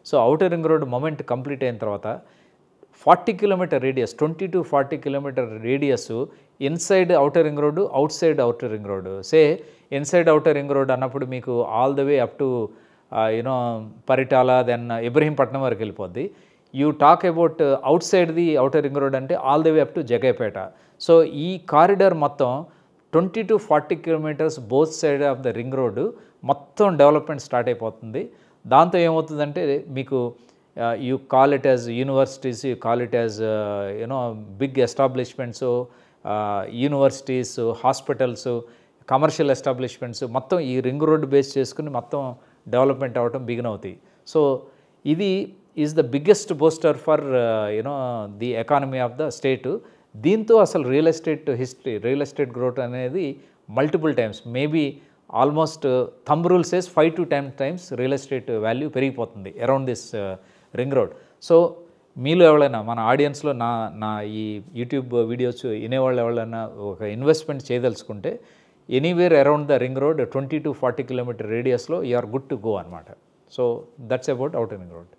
So outer ring road moment complete అయిన తర్వాత 40 kilometer radius, 20 to 40 kilometer radius inside outer ring road, outside outer ring road. Inside outer ring road అన్నప్పుడు మీకు all the way up to Paritala, then Ibrahimpatnam వరకు వెళ్ళిపోద్ది. You talk about outside the outer ring road అంటే all the way up to Jaggayyapeta. So ఈ corridor మొత్తం 20 to 40 kilometers both side of the ring road మొత్తం development start అయిపోతుంది. దాంతో ఏమవుతుందంటే మీకు you call it as universities, you call it as big establishments, universities, hospitals, commercial establishments మొత్తం ఈ ring road base చేసుకుని మొత్తం డెవలప్మెంట్ అవ్వటం బిగిన్ అవుతాయి. సో ఇది is the biggest booster for the economy of the state. దీంతో అసలు real estate growth అనేది multiple times, maybe almost thumb rule says 5 to 10 times real estate value పెరిగిపోతుంది around this ring road. So మీలో ఎవరైనా మన ఆడియన్స్లో నా ఈ యూట్యూబ్ వీడియోస్ వినేవాళ్ళు ఎవరైనా ఒక ఇన్వెస్ట్మెంట్ చేయదలుచుకుంటే anywhere around the ring road 20 to 40 kilometer రేడియస్లో you are good to go అనమాట. So that's about outer ring road.